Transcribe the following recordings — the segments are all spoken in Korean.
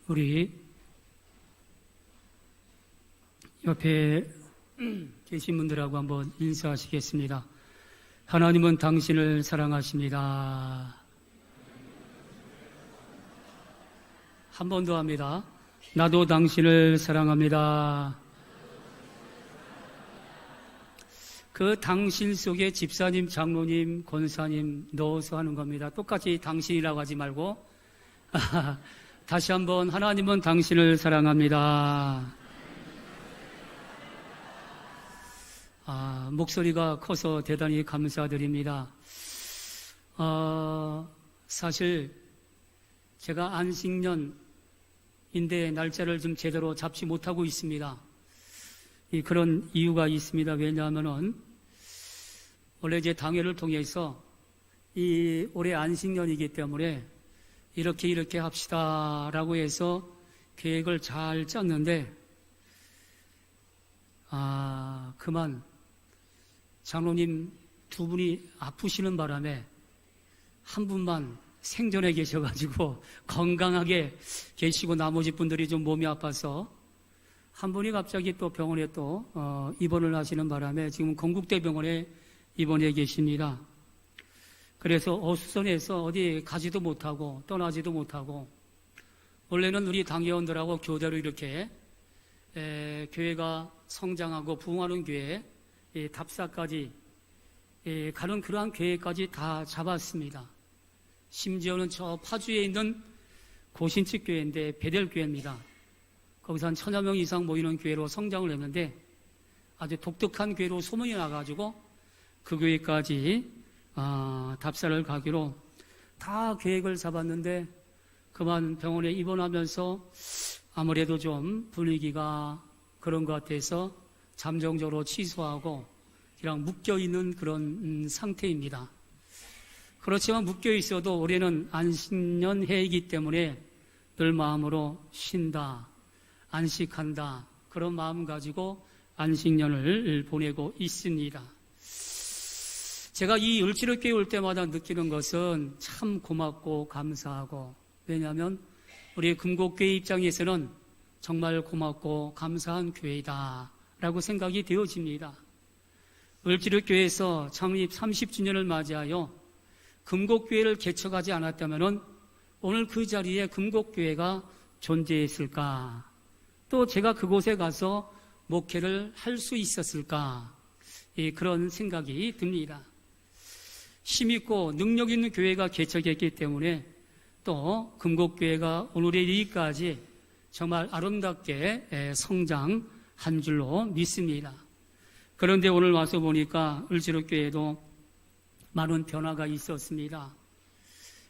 우리 옆에 계신 분들하고 한번 인사하시겠습니다. 하나님은 당신을 사랑하십니다. 한 번 더 합니다. 나도 당신을 사랑합니다. 그 당신 속에 집사님, 장로님, 권사님 넣어서 하는 겁니다. 똑같이 당신이라고 하지 말고 다시 한번 하나님은 당신을 사랑합니다. 목소리가 커서 대단히 감사드립니다. 사실 제가 안식년인데 날짜를 좀 제대로 잡지 못하고 있습니다. 그런 이유가 있습니다. 왜냐하면은 원래 제 당회를 통해서 이 올해 안식년이기 때문에 이렇게 합시다라고 해서 계획을 잘 짰는데 그만 장로님 두 분이 아프시는 바람에 한 분만 생존해 계셔가지고 건강하게 계시고 나머지 분들이 좀 몸이 아파서 한 분이 갑자기 또 병원에 또 입원을 하시는 바람에 지금 건국대병원에 입원해 계십니다. 그래서 어수선해서 어디 가지도 못하고 떠나지도 못하고 원래는 우리 당회원들하고 교대로 이렇게 교회가 성장하고 부흥하는 교회 답사까지 가는 그러한 계획까지 다 잡았습니다. 심지어는 저 파주에 있는 고신측 교회인데 베델교회입니다. 거기서 한 1000여 명 이상 모이는 교회로 성장을 했는데 아주 독특한 교회로 소문이 나가지고 그 교회까지 답사를 가기로 다 계획을 잡았는데 그만 병원에 입원하면서 아무래도 좀 분위기가 그런 것 같아서 잠정적으로 취소하고 그냥 묶여있는 그런 상태입니다. 그렇지만 묶여있어도 올해는 안식년 해이기 때문에 늘 마음으로 쉰다, 안식한다 그런 마음 가지고 안식년을 보내고 있습니다. 제가 이 을지로교회 올 때마다 느끼는 것은 참 고맙고 감사하고 왜냐하면 우리 금곡교회 입장에서는 정말 고맙고 감사한 교회이다 라고 생각이 되어집니다. 을지로교회에서 창립 30주년을 맞이하여 금곡교회를 개척하지 않았다면 오늘 그 자리에 금곡교회가 존재했을까? 또 제가 그곳에 가서 목회를 할 수 있었을까? 그런 생각이 듭니다. 힘있고 능력 있는 교회가 개척했기 때문에 또 금곡교회가 오늘의 이까지 정말 아름답게 성장한 줄로 믿습니다. 그런데 오늘 와서 보니까 을지로교회도 많은 변화가 있었습니다.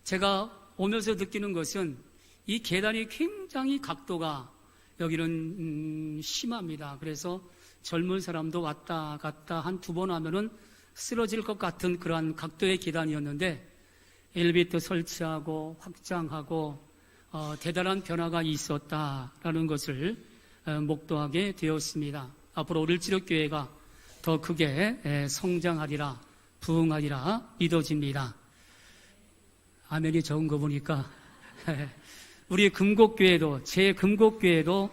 제가 오면서 느끼는 것은 이 계단이 굉장히 각도가 여기는 심합니다. 그래서 젊은 사람도 왔다 갔다 한 2번 하면은 쓰러질 것 같은 그러한 각도의 계단이었는데 엘리베이터 설치하고 확장하고 대단한 변화가 있었다라는 것을 목도하게 되었습니다. 앞으로 을지로교회가 더 크게 성장하리라 부흥하리라 믿어집니다. 아멘이 적은 거 보니까 우리 금곡교회도 제 금곡교회도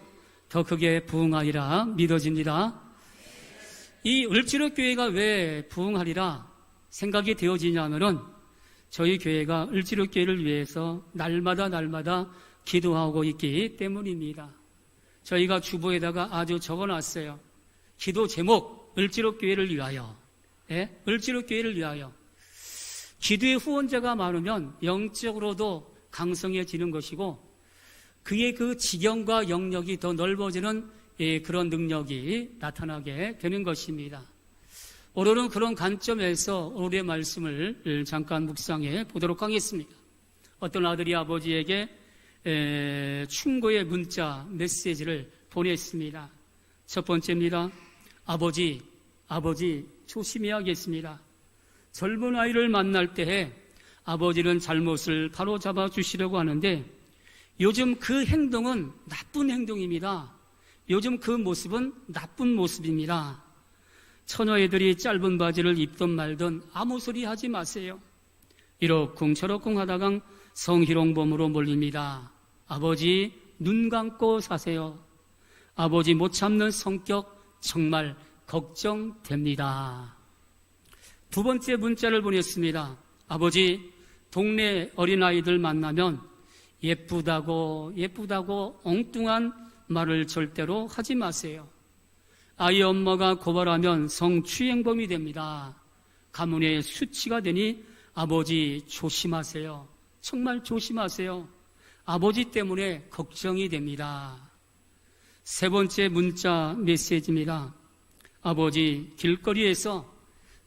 더 크게 부흥하리라 믿어집니다. 이 을지로교회가 왜 부흥하리라 생각이 되어지냐면은 저희 교회가 을지로교회를 위해서 날마다 기도하고 있기 때문입니다. 저희가 주보에다가 아주 적어놨어요. 기도 제목 을지로교회를 위하여. 을지로교회를 위하여. 기도의 후원자가 많으면 영적으로도 강성해지는 것이고 그의 그 지경과 영역이 더 넓어지는 그런 능력이 나타나게 되는 것입니다. 오늘은 그런 관점에서 오늘의 말씀을 잠깐 묵상해 보도록 하겠습니다. 어떤 아들이 아버지에게 충고의 문자 메시지를 보냈습니다. 첫 번째입니다. 아버지 조심해야겠습니다. 젊은 아이를 만날 때에 아버지는 잘못을 바로 잡아 주시려고 하는데 요즘 그 행동은 나쁜 행동입니다. 요즘 그 모습은 나쁜 모습입니다. 처녀애들이 짧은 바지를 입든 말든 아무 소리 하지 마세요. 이러쿵저러쿵 하다가 성희롱범으로 몰립니다. 아버지 눈 감고 사세요. 아버지 못 참는 성격 정말 걱정됩니다. 두 번째 문자를 보냈습니다. 아버지, 동네 어린아이들 만나면 예쁘다고 엉뚱한 말을 절대로 하지 마세요. 아이 엄마가 고발하면 성추행범이 됩니다. 가문의 수치가 되니 아버지 조심하세요. 정말 조심하세요. 아버지 때문에 걱정이 됩니다. 세 번째 문자 메시지입니다. 아버지, 길거리에서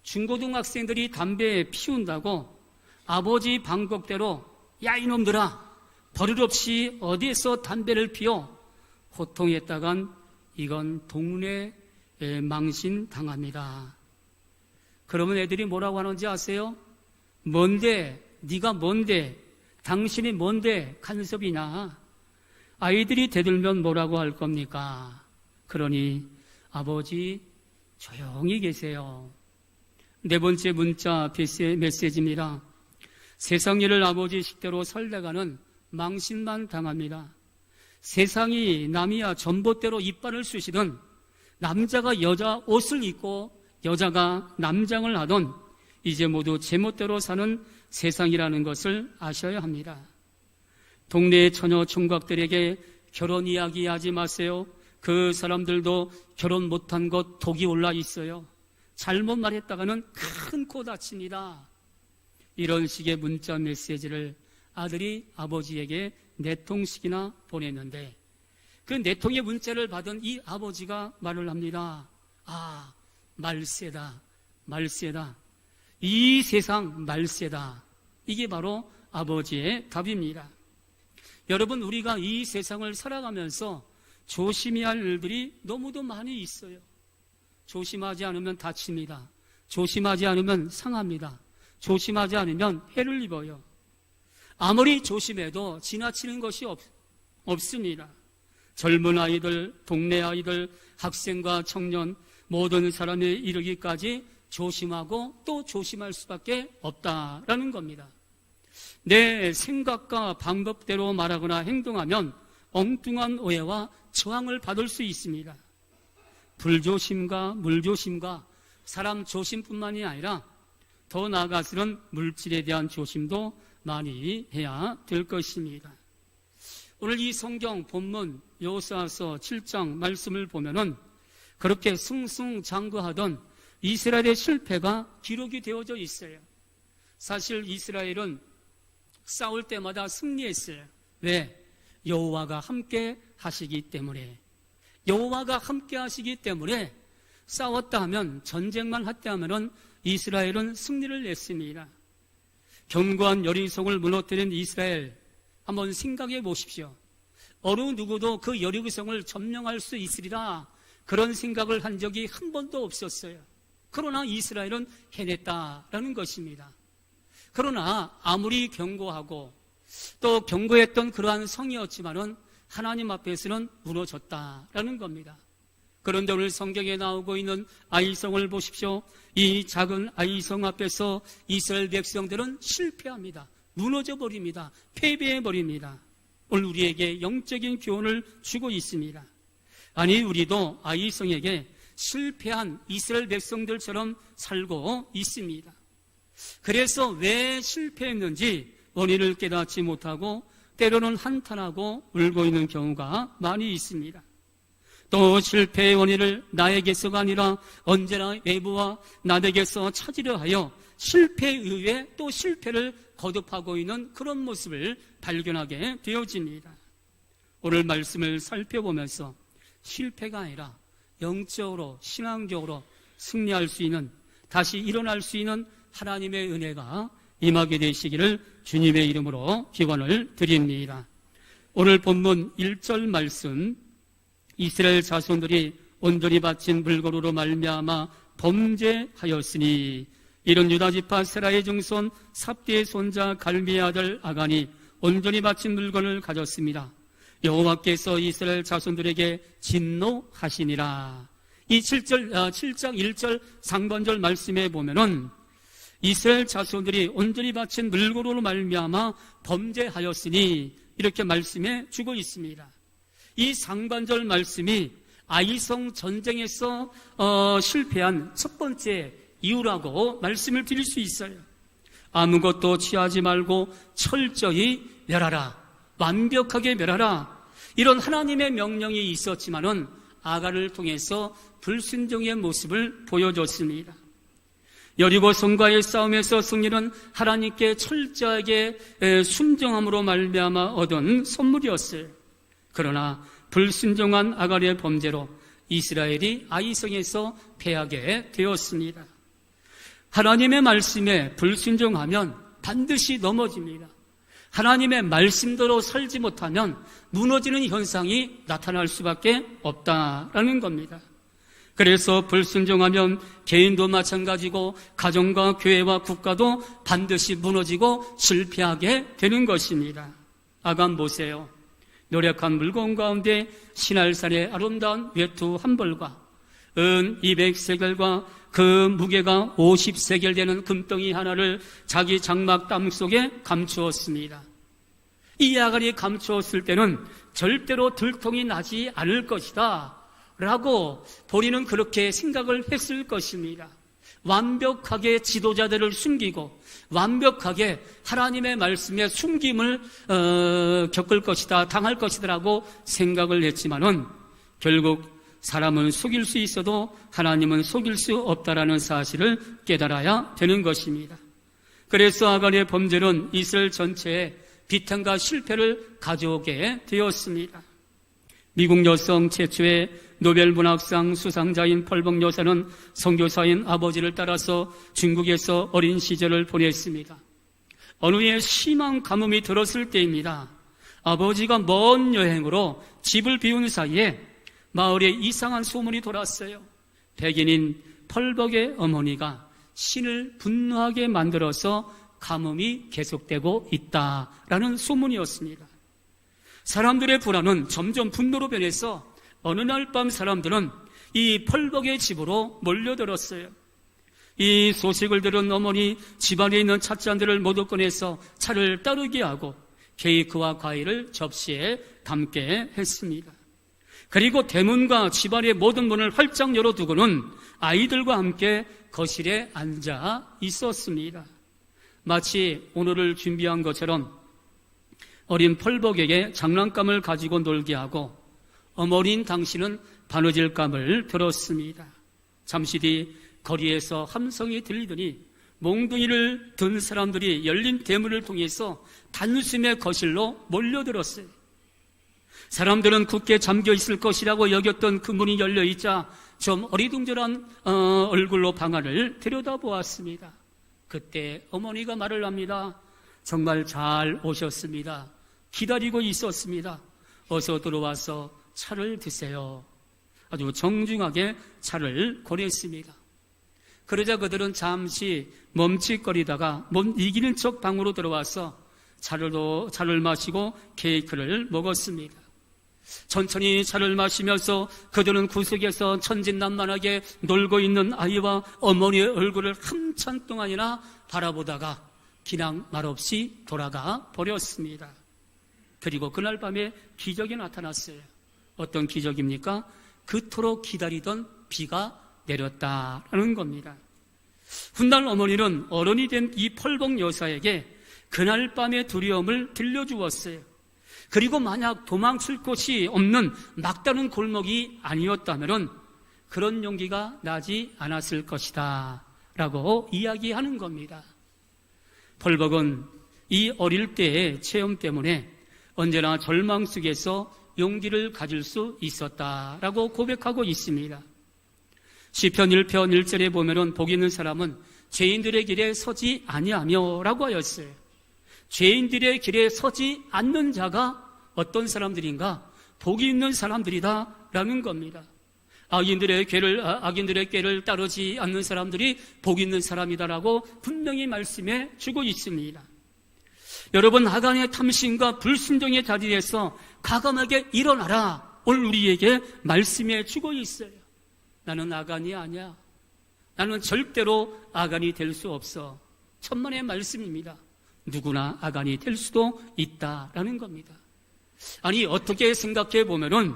중고등학생들이 담배 피운다고 아버지 방법대로 야 이놈들아, 버릇없이 어디에서 담배를 피워 호통했다간 이건 동네 망신당합니다. 그러면 애들이 뭐라고 하는지 아세요? 뭔데? 네가 뭔데? 당신이 뭔데 간섭이냐? 아이들이 대들면 뭐라고 할 겁니까? 그러니 아버지 조용히 계세요. 네 번째 문자 메시지입니다. 세상 일을 아버지 식대로 살다가는 망신만 당합니다. 세상이 남이야 전봇대로 이빨을 쑤시던, 남자가 여자 옷을 입고 여자가 남장을 하던 이제 모두 제멋대로 사는 세상이라는 것을 아셔야 합니다. 동네 처녀 총각들에게 결혼 이야기하지 마세요. 그 사람들도 결혼 못한 것 독이 올라 있어요. 잘못 말했다가는 큰 코 다칩니다. 이런 식의 문자 메시지를 아들이 아버지에게 4통씩이나 보냈는데, 그 4통의 문자를 받은 이 아버지가 말을 합니다. 아, 말세다. 이 세상 말세다. 이게 바로 아버지의 답입니다. 여러분, 우리가 이 세상을 살아가면서 조심해야 할 일들이 너무도 많이 있어요. 조심하지 않으면 다칩니다. 조심하지 않으면 상합니다. 조심하지 않으면 해를 입어요. 아무리 조심해도 지나치는 것이 없습니다. 젊은 아이들, 동네 아이들, 학생과 청년, 모든 사람에 이르기까지 조심하고 또 조심할 수밖에 없다라는 겁니다. 내 생각과 방법대로 말하거나 행동하면 엉뚱한 오해와 저항을 받을 수 있습니다. 불조심과 물조심과 사람 조심뿐만이 아니라 더 나아가서는 물질에 대한 조심도 많이 해야 될 것입니다. 오늘 이 성경 본문 여호수아서 7장 말씀을 보면은 그렇게 승승장구하던 이스라엘의 실패가 기록이 되어져 있어요. 사실 이스라엘은 싸울 때마다 승리했어요. 왜? 여호와가 함께 하시기 때문에. 여호와가 함께 하시기 때문에 싸웠다 하면, 전쟁만 했다 하면은 이스라엘은 승리를 냈습니다. 견고한 여리고성을 무너뜨린 이스라엘, 한번 생각해 보십시오. 어느 누구도 그 여리고성을 점령할 수 있으리라 그런 생각을 한 적이 한 번도 없었어요. 그러나 이스라엘은 해냈다라는 것입니다. 그러나 아무리 견고하고 또 견고했던 그러한 성이었지만은 하나님 앞에서는 무너졌다라는 겁니다. 그런데 오늘 성경에 나오고 있는 아이성을 보십시오. 이 작은 아이성 앞에서 이스라엘 백성들은 실패합니다. 무너져 버립니다. 패배해 버립니다. 오늘 우리에게 영적인 교훈을 주고 있습니다. 아니, 우리도 아이성에게 실패한 이스라엘 백성들처럼 살고 있습니다. 그래서 왜 실패했는지 원인을 깨닫지 못하고 때로는 한탄하고 울고 있는 경우가 많이 있습니다. 또 실패의 원인을 나에게서가 아니라 언제나 외부와 남에게서 찾으려 하여 실패에 의해 또 실패를 거듭하고 있는 그런 모습을 발견하게 되어집니다. 오늘 말씀을 살펴보면서 실패가 아니라 영적으로, 신앙적으로 승리할 수 있는, 다시 일어날 수 있는 하나님의 은혜가 임하게 되시기를 주님의 이름으로 기원을 드립니다. 오늘 본문 1절 말씀, 이스라엘 자손들이 온전히 바친 물건으로 말미암아 범죄하였으니 이런 유다지파 세라의 증손 삽디의 손자 갈미의 아들 아간이 온전히 바친 물건을 가졌습니다. 여호와께서 이스라엘 자손들에게 진노하시니라. 이 7장 1절 상반절 말씀에 보면은 이스라엘 자손들이 온전히 바친 물건으로 말미암아 범죄하였으니 이렇게 말씀해 주고 있습니다. 이 상반절 말씀이 아이성 전쟁에서 실패한 첫 번째 이유라고 말씀을 드릴 수 있어요. 아무것도 취하지 말고 철저히 멸하라, 완벽하게 멸하라, 이런 하나님의 명령이 있었지만은 아간을 통해서 불순종의 모습을 보여줬습니다. 여리고 성과의 싸움에서 승리는 하나님께 철저하게 순종함으로 말미암아 얻은 선물이었어요. 그러나 불순종한 아간의 범죄로 이스라엘이 아이성에서 패하게 되었습니다. 하나님의 말씀에 불순종하면 반드시 넘어집니다. 하나님의 말씀대로 살지 못하면 무너지는 현상이 나타날 수밖에 없다라는 겁니다. 그래서 불순종하면 개인도 마찬가지고 가정과 교회와 국가도 반드시 무너지고 실패하게 되는 것입니다. 아간 보세요. 노력한 물건 가운데 신할산의 아름다운 외투 한 벌과 은 200세겔과 그 무게가 50세겔 되는 금덩이 하나를 자기 장막 땅 속에 감추었습니다. 이 아간이 감추었을 때는 절대로 들통이 나지 않을 것이다 라고 본인은 그렇게 생각을 했을 것입니다. 완벽하게 지도자들을 숨기고 완벽하게 하나님의 말씀에 숨김을 겪을 것이다, 당할 것이다 라고 생각을 했지만은 결국 사람은 속일 수 있어도 하나님은 속일 수 없다라는 사실을 깨달아야 되는 것입니다. 그래서 아간의 범죄는 이스라엘 전체에 비탄과 실패를 가져오게 되었습니다. 미국 여성 최초의 노벨 문학상 수상자인 펄벅 여사는 선교사인 아버지를 따라서 중국에서 어린 시절을 보냈습니다. 어느 해 심한 가뭄이 들었을 때입니다. 아버지가 먼 여행으로 집을 비운 사이에 마을에 이상한 소문이 돌았어요. 백인인 펄벅의 어머니가 신을 분노하게 만들어서 가뭄이 계속되고 있다라는 소문이었습니다. 사람들의 불안은 점점 분노로 변해서 어느 날 밤 사람들은 이 펄벅의 집으로 몰려들었어요. 이 소식을 들은 어머니 집안에 있는 찻잔들을 모두 꺼내서 차를 따르게 하고 케이크와 과일을 접시에 담게 했습니다. 그리고 대문과 집안의 모든 문을 활짝 열어두고는 아이들과 함께 거실에 앉아 있었습니다. 마치 오늘을 준비한 것처럼 어린 펄벅에게 장난감을 가지고 놀게 하고 어머니인 당신은 바느질감을 들었습니다. 잠시 뒤 거리에서 함성이 들리더니 몽둥이를 든 사람들이 열린 대문을 통해서 단숨에 거실로 몰려들었어요. 사람들은 굳게 잠겨있을 것이라고 여겼던 그 문이 열려있자 좀 어리둥절한 얼굴로 방 안을 들여다보았습니다. 그때 어머니가 말을 합니다. 정말 잘 오셨습니다. 기다리고 있었습니다. 어서 들어와서 차를 드세요. 아주 정중하게 차를 권했습니다. 그러자 그들은 잠시 멈칫거리다가 못 이기는 척 방으로 들어와서 차를 마시고 케이크를 먹었습니다. 천천히 차를 마시면서 그들은 구석에서 천진난만하게 놀고 있는 아이와 어머니의 얼굴을 한참 동안이나 바라보다가 그냥 말없이 돌아가 버렸습니다. 그리고 그날 밤에 기적이 나타났어요. 어떤 기적입니까? 그토록 기다리던 비가 내렸다라는 겁니다. 훗날 어머니는 어른이 된 이 펄벅 여사에게 그날 밤의 두려움을 들려주었어요. 그리고 만약 도망칠 곳이 없는 막다른 골목이 아니었다면 그런 용기가 나지 않았을 것이다 라고 이야기하는 겁니다. 펄벅은 이 어릴 때의 체험 때문에 언제나 절망 속에서 용기를 가질 수 있었다라고 고백하고 있습니다. 시편 1편 1절에 보면은 복 있는 사람은 죄인들의 길에 서지 아니하며 라고 하였어요. 죄인들의 길에 서지 않는 자가 어떤 사람들인가? 복이 있는 사람들이다 라는 겁니다. 악인들의 꾀를 따르지 않는 사람들이 복 있는 사람이다라고 분명히 말씀해 주고 있습니다. 여러분, 아간의 탐심과 불순종의 자리에서 과감하게 일어나라. 오늘 우리에게 말씀해 주고 있어요. 나는 아간이 아니야. 나는 절대로 아간이 될 수 없어. 천만의 말씀입니다. 누구나 아간이 될 수도 있다라는 겁니다. 아니, 어떻게 생각해 보면은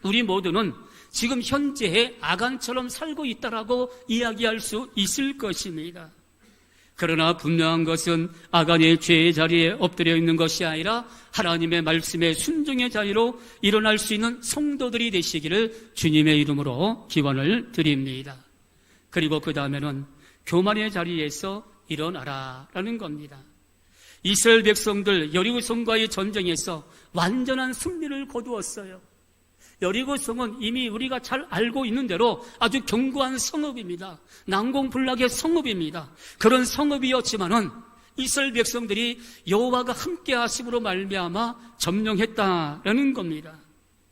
우리 모두는 지금 현재의 아간처럼 살고 있다라고 이야기할 수 있을 것입니다. 그러나 분명한 것은 아간의 죄의 자리에 엎드려 있는 것이 아니라 하나님의 말씀의 순종의 자리로 일어날 수 있는 성도들이 되시기를 주님의 이름으로 기원을 드립니다. 그리고 그 다음에는 교만의 자리에서 일어나라라는 겁니다. 이스라엘 백성들 여리고성과의 전쟁에서 완전한 승리를 거두었어요. 여리고성은 이미 우리가 잘 알고 있는 대로 아주 견고한 성읍입니다. 난공불락의 성읍입니다. 그런 성읍이었지만은 이스라엘 백성들이 여호와가 함께 하심으로 말미암아 점령했다라는 겁니다.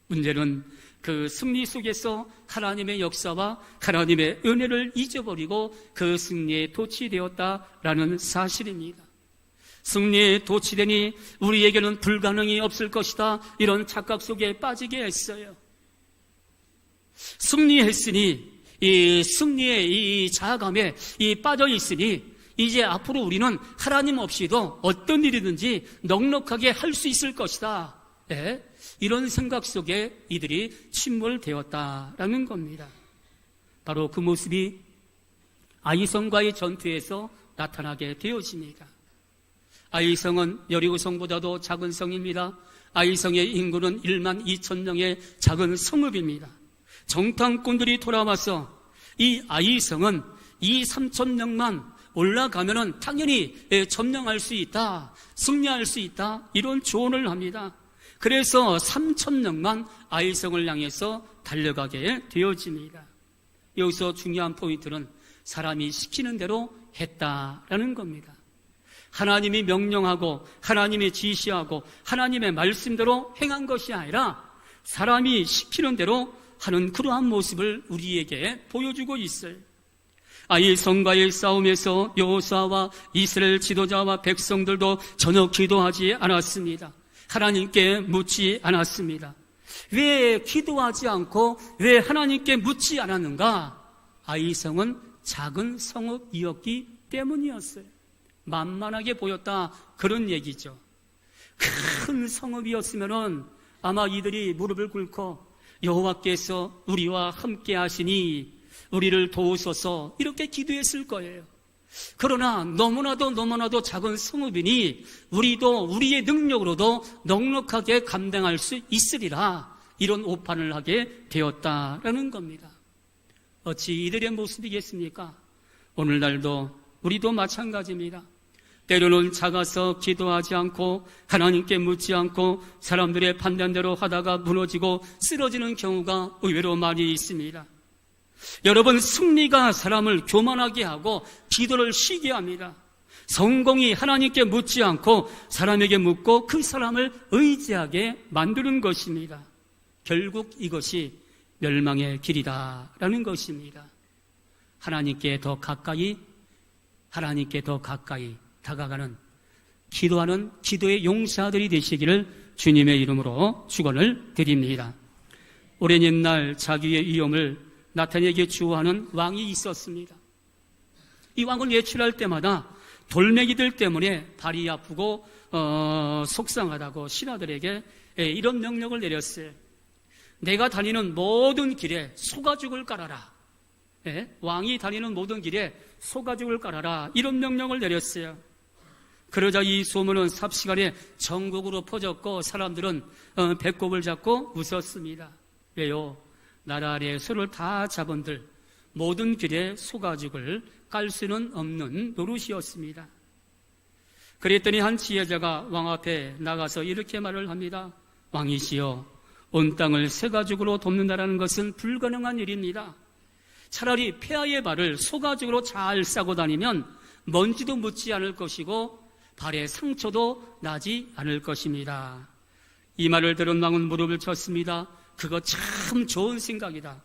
문제는 그 승리 속에서 하나님의 역사와 하나님의 은혜를 잊어버리고 그 승리에 도취되었다라는 사실입니다. 승리에 도취되니 우리에게는 불가능이 없을 것이다, 이런 착각 속에 빠지게 했어요. 승리했으니 이 승리의 이 자아감에 빠져 있으니 이제 앞으로 우리는 하나님 없이도 어떤 일이든지 넉넉하게 할 수 있을 것이다. 네? 이런 생각 속에 이들이 침몰되었다라는 겁니다. 바로 그 모습이 아이성과의 전투에서 나타나게 되어집니다. 아이성은 여리고성보다도 작은 성입니다. 아이성의 인구는 1만 2천 명의 작은 성읍입니다. 정탐꾼들이 돌아와서 이 아이성은 2, 3천 명만 올라가면은 당연히 점령할 수 있다, 승리할 수 있다, 이런 조언을 합니다. 그래서 3천 명만 아이성을 향해서 달려가게 되어집니다. 여기서 중요한 포인트는 사람이 시키는 대로 했다라는 겁니다. 하나님이 명령하고 하나님이 지시하고 하나님의 말씀대로 행한 것이 아니라 사람이 시키는 대로 하는 그러한 모습을 우리에게 보여주고 있어요. 아이성과의 싸움에서 여호수아와 이스라엘 지도자와 백성들도 전혀 기도하지 않았습니다. 하나님께 묻지 않았습니다. 왜 기도하지 않고 왜 하나님께 묻지 않았는가? 아이성은 작은 성읍이었기 때문이었어요. 만만하게 보였다, 그런 얘기죠. 큰 성읍이었으면은 아마 이들이 무릎을 꿇고 여호와께서 우리와 함께 하시니 우리를 도우소서 이렇게 기도했을 거예요. 그러나 너무나도 작은 성읍이니 우리도 우리의 능력으로도 넉넉하게 감당할 수 있으리라, 이런 오판을 하게 되었다라는 겁니다. 어찌 이들의 모습이겠습니까? 오늘날도 우리도 마찬가지입니다. 때로는 작아서 기도하지 않고 하나님께 묻지 않고 사람들의 판단대로 하다가 무너지고 쓰러지는 경우가 의외로 많이 있습니다. 여러분, 승리가 사람을 교만하게 하고 기도를 쉬게 합니다. 성공이 하나님께 묻지 않고 사람에게 묻고 그 사람을 의지하게 만드는 것입니다. 결국 이것이 멸망의 길이다라는 것입니다. 하나님께 더 가까이 다가가는 기도하는 기도의 용사들이 되시기를 주님의 이름으로 축원을 드립니다. 오랜 옛날 자기의 위엄을 나타내게 주어하는 왕이 있었습니다. 이 왕을 외출할 때마다 돌멩이들 때문에 발이 아프고 속상하다고 신하들에게 이런 명령을 내렸어요. 내가 다니는 모든 길에 소가죽을 깔아라. 왕이 다니는 모든 길에 소가죽을 깔아라, 이런 명령을 내렸어요. 그러자 이 소문은 삽시간에 전국으로 퍼졌고 사람들은 배꼽을 잡고 웃었습니다. 왜요? 나라 아래 소를 다 잡은들 모든 길에 소가죽을 깔 수는 없는 노릇이었습니다. 그랬더니 한 지혜자가 왕 앞에 나가서 이렇게 말을 합니다. 왕이시여, 온 땅을 쇠가죽으로 돕는다라는 것은 불가능한 일입니다. 차라리 폐하의 발을 소가죽으로 잘 싸고 다니면 먼지도 묻지 않을 것이고 발에 상처도 나지 않을 것입니다. 이 말을 들은 왕은 무릎을 쳤습니다. 그거 참 좋은 생각이다.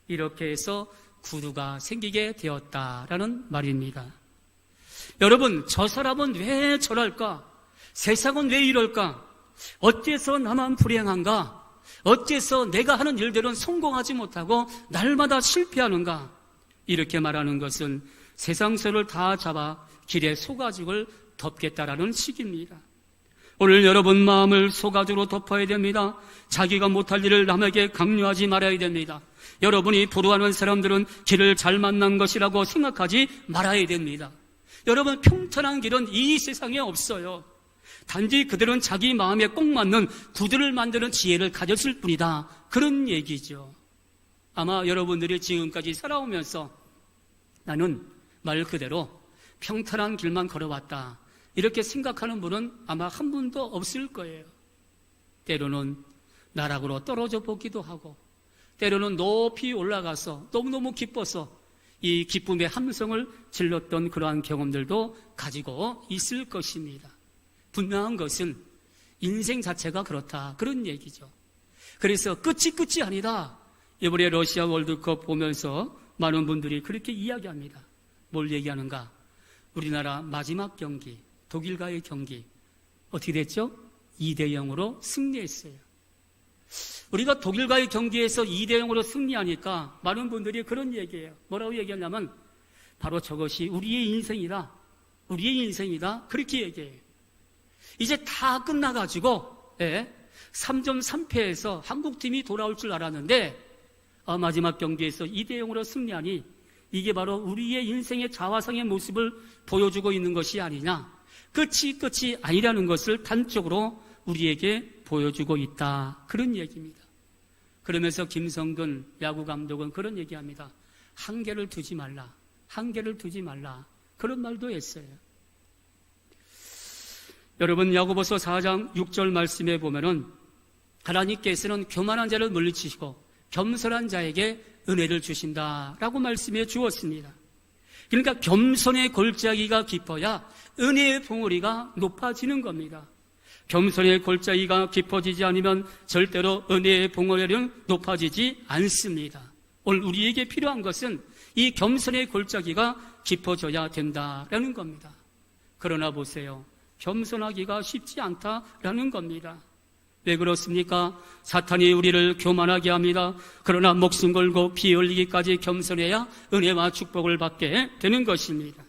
이렇게 해서 구두가 생기게 되었다라는 말입니다. 여러분, 저 사람은 왜 저럴까? 세상은 왜 이럴까? 어째서 나만 불행한가? 어째서 내가 하는 일들은 성공하지 못하고 날마다 실패하는가? 이렇게 말하는 것은 세상 소를 다 잡아 길에 소가죽을 덮겠다라는 식입니다. 오늘 여러분 마음을 소가죽으로 덮어야 됩니다. 자기가 못할 일을 남에게 강요하지 말아야 됩니다. 여러분이 부러워하는 사람들은 길을 잘 만난 것이라고 생각하지 말아야 됩니다. 여러분, 평탄한 길은 이 세상에 없어요. 단지 그들은 자기 마음에 꼭 맞는 구두를 만드는 지혜를 가졌을 뿐이다. 그런 얘기죠. 아마 여러분들이 지금까지 살아오면서 나는 말 그대로 평탄한 길만 걸어왔다, 이렇게 생각하는 분은 아마 한 분도 없을 거예요. 때로는 나락으로 떨어져 보기도 하고, 때로는 높이 올라가서 너무너무 기뻐서 이 기쁨의 함성을 질렀던 그러한 경험들도 가지고 있을 것입니다. 분명한 것은 인생 자체가 그렇다, 그런 얘기죠. 그래서 끝이 아니다. 이번에 러시아 월드컵 보면서 많은 분들이 그렇게 이야기합니다. 뭘 얘기하는가? 우리나라 마지막 경기, 독일과의 경기 어떻게 됐죠? 2대0으로 승리했어요. 우리가 독일과의 경기에서 2대0으로 승리하니까 많은 분들이 그런 얘기해요. 뭐라고 얘기하냐면 바로 저것이 우리의 인생이다, 우리의 인생이다, 그렇게 얘기해요. 이제 다 끝나가지고 3점 3패에서 한국팀이 돌아올 줄 알았는데 마지막 경기에서 2대0으로 승리하니 이게 바로 우리의 인생의 자화상의 모습을 보여주고 있는 것이 아니냐, 끝이 아니라는 것을 단적으로 우리에게 보여주고 있다, 그런 얘기입니다. 그러면서 김성근 야구 감독은 그런 얘기합니다. 한계를 두지 말라, 한계를 두지 말라, 그런 말도 했어요. 여러분, 야고보서 4장 6절 말씀에 보면은 하나님께서는 교만한 자를 물리치시고 겸손한 자에게 은혜를 주신다라고 말씀해 주었습니다. 그러니까 겸손의 골짜기가 깊어야 은혜의 봉우리가 높아지는 겁니다. 겸손의 골짜기가 깊어지지 않으면 절대로 은혜의 봉우리는 높아지지 않습니다. 오늘 우리에게 필요한 것은 이 겸손의 골짜기가 깊어져야 된다라는 겁니다. 그러나 보세요, 겸손하기가 쉽지 않다라는 겁니다. 왜 그렇습니까? 사탄이 우리를 교만하게 합니다. 그러나 목숨 걸고 피 흘리기까지 겸손해야 은혜와 축복을 받게 되는 것입니다.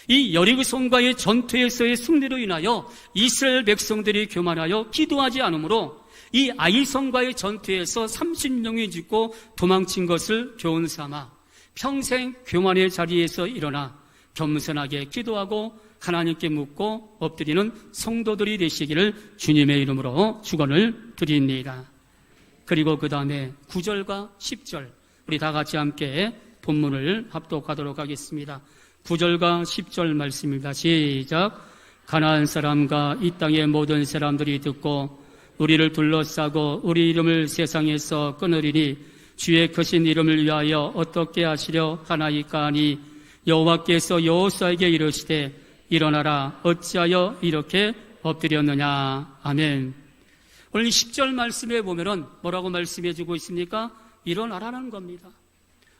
이 여리고성과의 전투에서의 승리로 인하여 이스라엘 백성들이 교만하여 기도하지 않으므로 이 아이성과의 전투에서 30명이 죽고 도망친 것을 교훈 삼아 평생 교만의 자리에서 일어나 겸손하게 기도하고 하나님께 묻고 엎드리는 성도들이 되시기를 주님의 이름으로 축원을 드립니다. 그리고 그 다음에 9절과 10절 우리 다 같이 함께 본문을 합독하도록 하겠습니다. 9절과 10절 말씀입니다. 시작. 가나안 사람과 이 땅의 모든 사람들이 듣고 우리를 둘러싸고 우리 이름을 세상에서 끊으리니 주의 크신 이름을 위하여 어떻게 하시려 하나이까 하니 여호와께서 여호수아에게 이르시되 일어나라, 어찌하여 이렇게 엎드렸느냐. 아멘. 오늘 10절 말씀에 보면은 뭐라고 말씀해 주고 있습니까? 일어나라는 겁니다.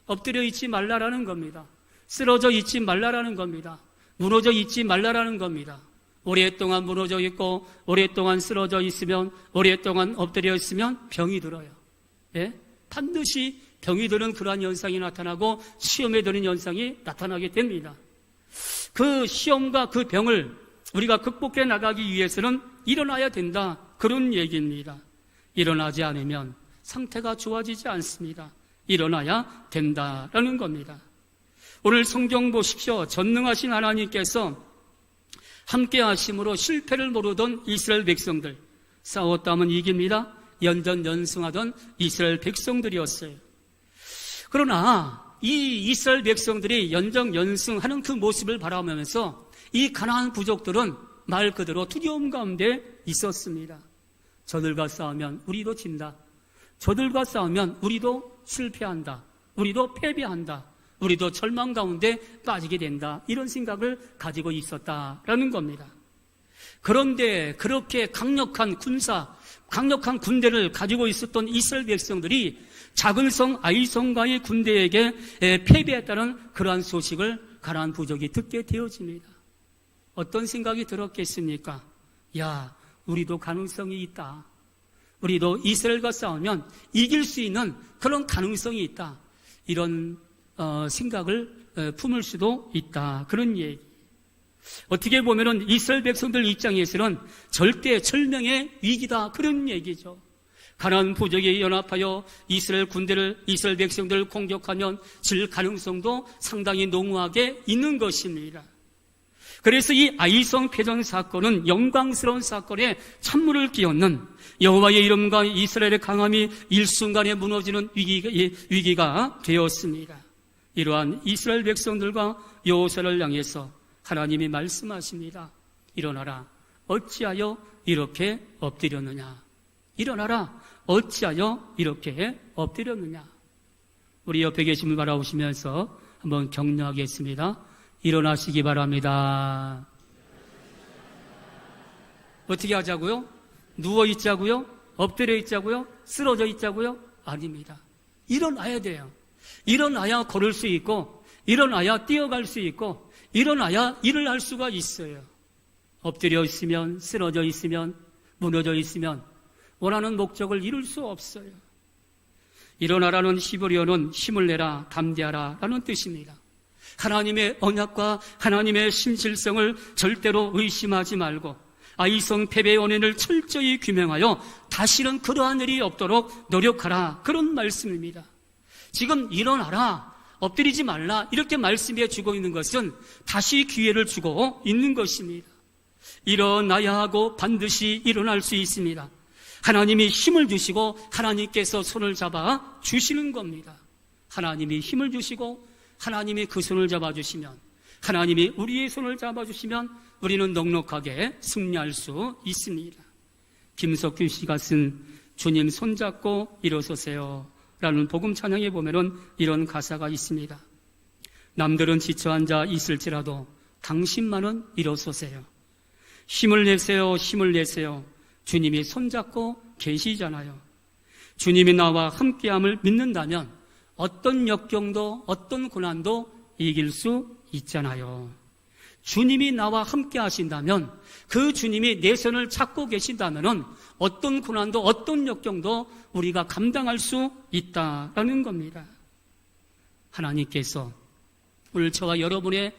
엎드려 있지 말라라는 겁니다. 쓰러져 있지 말라라는 겁니다. 무너져 있지 말라라는 겁니다. 오랫동안 무너져 있고 오랫동안 쓰러져 있으면, 오랫동안 엎드려 있으면 병이 들어요. 반드시 병이 드는 그러한 현상이 나타나고 시험에 드는 현상이 나타나게 됩니다. 그 시험과 그 병을 우리가 극복해 나가기 위해서는 일어나야 된다, 그런 얘기입니다. 일어나지 않으면 상태가 좋아지지 않습니다. 일어나야 된다라는 겁니다. 오늘 성경 보십시오. 전능하신 하나님께서 함께 하심으로 실패를 모르던 이스라엘 백성들, 싸웠다면 이깁니다. 연전연승하던 이스라엘 백성들이었어요. 그러나 이 이스라엘 백성들이 연전연승하는 그 모습을 바라보면서 이 가나안 부족들은 말 그대로 두려움 가운데 있었습니다. 저들과 싸우면 우리도 진다. 저들과 싸우면 우리도 실패한다. 우리도 패배한다. 우리도 절망 가운데 빠지게 된다. 이런 생각을 가지고 있었다라는 겁니다. 그런데 그렇게 강력한 군대를 가지고 있었던 이스라엘 백성들이 작은 성 아이성과의 군대에게 패배했다는 그러한 소식을 가나안 부족이 듣게 되어집니다. 어떤 생각이 들었겠습니까? 야, 우리도 가능성이 있다. 우리도 이스라엘과 싸우면 이길 수 있는 그런 가능성이 있다. 이런 생각을 품을 수도 있다. 그런 얘기. 어떻게 보면은 이스라엘 백성들 입장에서는 절대 절명의 위기다, 그런 얘기죠. 가나안 부족이 연합하여 이스라엘 군대를, 이스라엘 백성들을 공격하면 질 가능성도 상당히 농후하게 있는 것입니다. 그래서 이 아이성 패전 사건은 영광스러운 사건에 찬물을 끼얹는, 여호와의 이름과 이스라엘의 강함이 일순간에 무너지는 위기가 되었습니다. 이러한 이스라엘 백성들과 여호수아를 향해서 하나님이 말씀하십니다. 일어나라, 어찌하여 이렇게 엎드렸느냐. 일어나라, 어찌하여 이렇게 엎드렸느냐. 우리 옆에 계신 분 바라보시면서 한번 격려하겠습니다. 일어나시기 바랍니다. 어떻게 하자고요? 누워 있자고요? 엎드려 있자고요? 쓰러져 있자고요? 아닙니다. 일어나야 돼요. 일어나야 걸을 수 있고, 일어나야 뛰어갈 수 있고, 일어나야 일을 할 수가 있어요. 엎드려 있으면, 쓰러져 있으면, 무너져 있으면 원하는 목적을 이룰 수 없어요. 일어나라는 히브리어는 힘을 내라, 담대하라 라는 뜻입니다. 하나님의 언약과 하나님의 신실성을 절대로 의심하지 말고 아이성 패배의 원인을 철저히 규명하여 다시는 그러한 일이 없도록 노력하라, 그런 말씀입니다. 지금 일어나라, 엎드리지 말라 이렇게 말씀해 주고 있는 것은 다시 기회를 주고 있는 것입니다. 일어나야 하고 반드시 일어날 수 있습니다. 하나님이 힘을 주시고 하나님께서 손을 잡아 주시는 겁니다. 하나님이 힘을 주시고 하나님이 그 손을 잡아주시면, 하나님이 우리의 손을 잡아주시면 우리는 넉넉하게 승리할 수 있습니다. 김석규 씨가 쓴 주님 손잡고 일어서세요 라는 복음 찬양에 보면은 이런 가사가 있습니다. 남들은 지쳐 앉아 있을지라도 당신만은 일어서세요. 힘을 내세요, 힘을 내세요. 주님이 손잡고 계시잖아요. 주님이 나와 함께함을 믿는다면 어떤 역경도 어떤 고난도 이길 수 있잖아요. 주님이 나와 함께 하신다면, 그 주님이 내 손을 잡고 계신다면 어떤 고난도 어떤 역경도 우리가 감당할 수 있다라는 겁니다. 하나님께서 오늘 저와 여러분의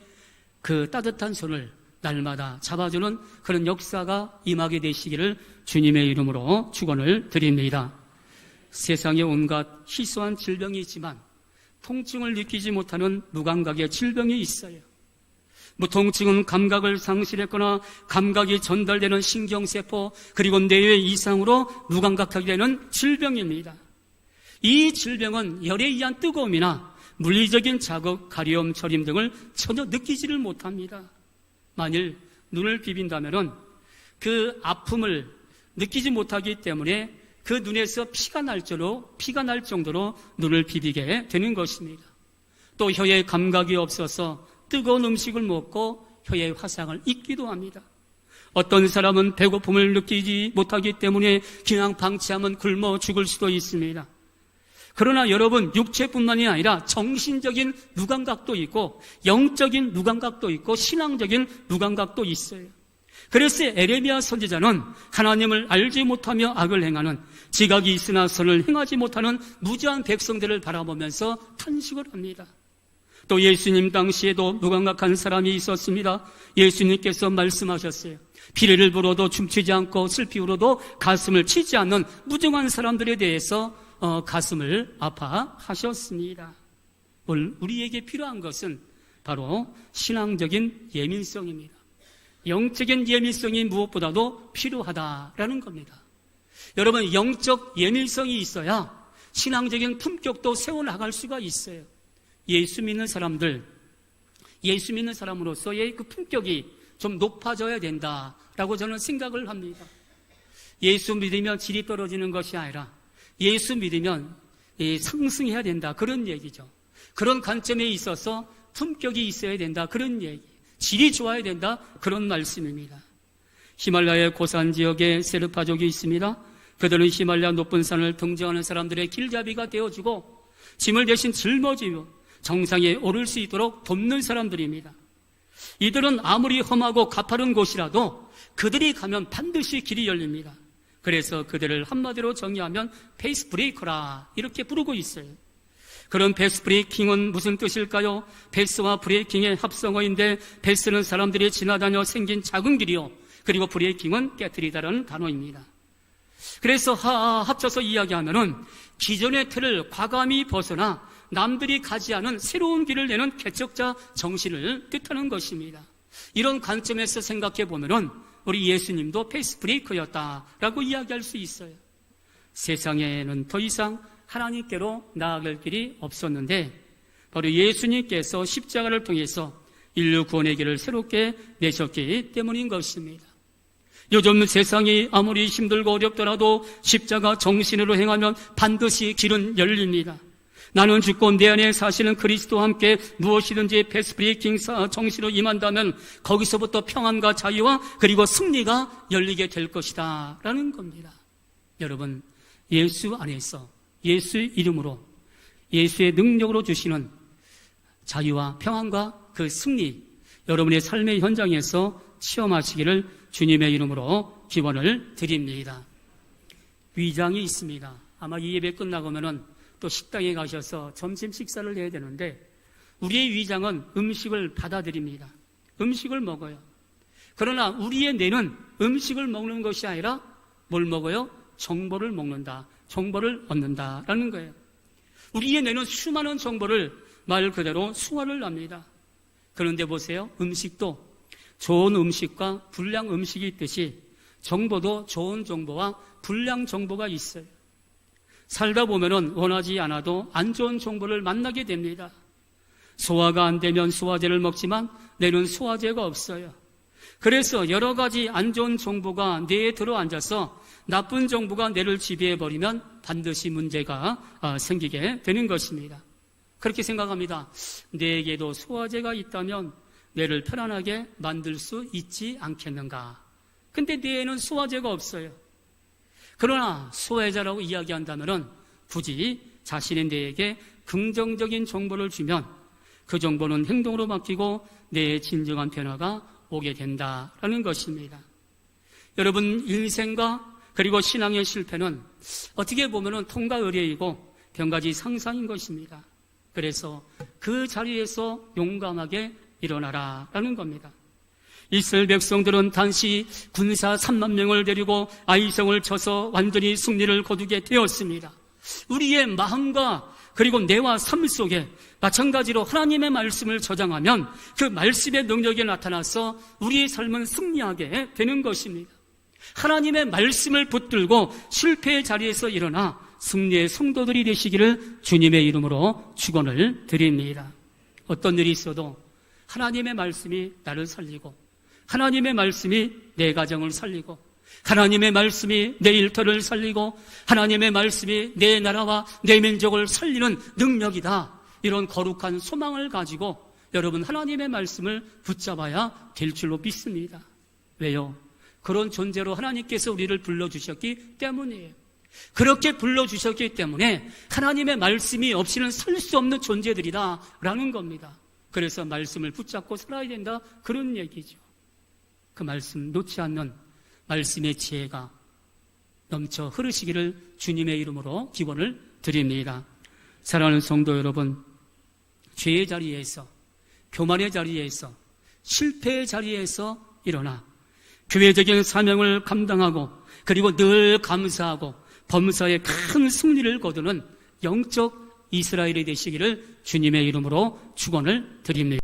그 따뜻한 손을 날마다 잡아주는 그런 역사가 임하게 되시기를 주님의 이름으로 축원을 드립니다. 세상에 온갖 희소한 질병이 있지만 통증을 느끼지 못하는 무감각의 질병이 있어요. 무통증은 감각을 상실했거나 감각이 전달되는 신경세포 그리고 뇌의 이상으로 무감각하게 되는 질병입니다. 이 질병은 열에 의한 뜨거움이나 물리적인 자극, 가려움, 저림 등을 전혀 느끼지를 못합니다. 만일 눈을 비빈다면 그 아픔을 느끼지 못하기 때문에 그 눈에서 피가 날 정도로 눈을 비비게 되는 것입니다. 또 혀에 감각이 없어서 뜨거운 음식을 먹고 혀의 화상을 입기도 합니다. 어떤 사람은 배고픔을 느끼지 못하기 때문에 그냥 방치하면 굶어 죽을 수도 있습니다. 그러나 여러분, 육체뿐만이 아니라 정신적인 무감각도 있고 영적인 무감각도 있고 신앙적인 무감각도 있어요. 그래서 에레미야 선지자는 하나님을 알지 못하며 악을 행하는, 지각이 있으나 선을 행하지 못하는 무지한 백성들을 바라보면서 탄식을 합니다. 또 예수님 당시에도 무감각한 사람이 있었습니다. 예수님께서 말씀하셨어요. 피리를 불어도 춤추지 않고 슬피 울어도 가슴을 치지 않는 무정한 사람들에 대해서 가슴을 아파하셨습니다. 우리에게 필요한 것은 바로 신앙적인 예민성입니다. 영적인 예민성이 무엇보다도 필요하다라는 겁니다. 여러분, 영적 예민성이 있어야 신앙적인 품격도 세워나갈 수가 있어요. 예수 믿는 사람으로서의 그 품격이 좀 높아져야 된다라고 저는 생각을 합니다. 예수 믿으면 질이 떨어지는 것이 아니라 예수 믿으면 상승해야 된다, 그런 얘기죠. 그런 관점에 있어서 품격이 있어야 된다, 그런 얘기. 질이 좋아야 된다, 그런 말씀입니다. 히말라야 고산 지역에 세르파족이 있습니다. 그들은 히말라야 높은 산을 등정하는 사람들의 길잡이가 되어주고 짐을 대신 짊어지며 정상에 오를 수 있도록 돕는 사람들입니다. 이들은 아무리 험하고 가파른 곳이라도 그들이 가면 반드시 길이 열립니다. 그래서 그들을 한마디로 정의하면 페이스 브레이커라 이렇게 부르고 있어요. 그런 베스 브레이킹은 무슨 뜻일까요? 베스와 브레이킹의 합성어인데 베스는 사람들이 지나다녀 생긴 작은 길이요, 그리고 브레이킹은 깨트리다라는 단어입니다. 그래서 합쳐서 이야기하면은 기존의 틀을 과감히 벗어나 남들이 가지 않은 새로운 길을 내는 개척자 정신을 뜻하는 것입니다. 이런 관점에서 생각해 보면은 우리 예수님도 페이스 브레이커였다라고 이야기할 수 있어요. 세상에는 더 이상 하나님께로 나아갈 길이 없었는데 바로 예수님께서 십자가를 통해서 인류 구원의 길을 새롭게 내셨기 때문인 것입니다. 요즘 세상이 아무리 힘들고 어렵더라도 십자가 정신으로 행하면 반드시 길은 열립니다. 나는 죽고 내 안에 사시는 그리스도와 함께 무엇이든지 패스 브레이킹 정신으로 임한다면 거기서부터 평안과 자유와 그리고 승리가 열리게 될 것이다 라는 겁니다. 여러분, 예수 안에서 예수의 이름으로 예수의 능력으로 주시는 자유와 평안과 그 승리, 여러분의 삶의 현장에서 체험하시기를 주님의 이름으로 기원을 드립니다. 위장이 있습니다. 아마 이 예배 끝나고면은 또 식당에 가셔서 점심 식사를 해야 되는데 우리의 위장은 음식을 받아들입니다. 음식을 먹어요. 그러나 우리의 뇌는 음식을 먹는 것이 아니라 뭘 먹어요? 정보를 먹는다. 정보를 얻는다라는 거예요. 우리의 뇌는 수많은 정보를 말 그대로 소화를 합니다. 그런데 보세요. 음식도 좋은 음식과 불량 음식이 있듯이 정보도 좋은 정보와 불량 정보가 있어요. 살다 보면은 원하지 않아도 안 좋은 정보를 만나게 됩니다. 소화가 안 되면 소화제를 먹지만 뇌는 소화제가 없어요. 그래서 여러 가지 안 좋은 정보가 뇌에 들어앉아서 나쁜 정보가 뇌를 지배해버리면 반드시 문제가 생기게 되는 것입니다. 그렇게 생각합니다. 뇌에게도 소화제가 있다면 뇌를 편안하게 만들 수 있지 않겠는가. 근데 뇌에는 소화제가 없어요. 그러나 소외자라고 이야기한다면 굳이 자신의 뇌에게 긍정적인 정보를 주면 그 정보는 행동으로 바뀌고 뇌의 진정한 변화가 오게 된다라는 것입니다. 여러분, 인생과 그리고 신앙의 실패는 어떻게 보면 통과 의례이고 변가지 상상인 것입니다. 그래서 그 자리에서 용감하게 일어나라라는 겁니다. 이스라엘 백성들은 단시 군사 3만 명을 데리고 아이성을 쳐서 완전히 승리를 거두게 되었습니다. 우리의 마음과 그리고 뇌와 삶 속에 마찬가지로 하나님의 말씀을 저장하면 그 말씀의 능력이 나타나서 우리의 삶은 승리하게 되는 것입니다. 하나님의 말씀을 붙들고 실패의 자리에서 일어나 승리의 성도들이 되시기를 주님의 이름으로 축원을 드립니다. 어떤 일이 있어도 하나님의 말씀이 나를 살리고 하나님의 말씀이 내 가정을 살리고 하나님의 말씀이 내 일터를 살리고 하나님의 말씀이 내 나라와 내 민족을 살리는 능력이다. 이런 거룩한 소망을 가지고 여러분 하나님의 말씀을 붙잡아야 될 줄로 믿습니다. 왜요? 그런 존재로 하나님께서 우리를 불러주셨기 때문이에요. 그렇게 불러주셨기 때문에 하나님의 말씀이 없이는 살 수 없는 존재들이다라는 겁니다. 그래서 말씀을 붙잡고 살아야 된다, 그런 얘기죠. 그 말씀 놓지 않는 말씀의 지혜가 넘쳐 흐르시기를 주님의 이름으로 기원을 드립니다. 사랑하는 성도 여러분, 죄의 자리에서, 교만의 자리에서, 실패의 자리에서 일어나 교회적인 사명을 감당하고 그리고 늘 감사하고 범사에 큰 승리를 거두는 영적 이스라엘이 되시기를 주님의 이름으로 축원을 드립니다.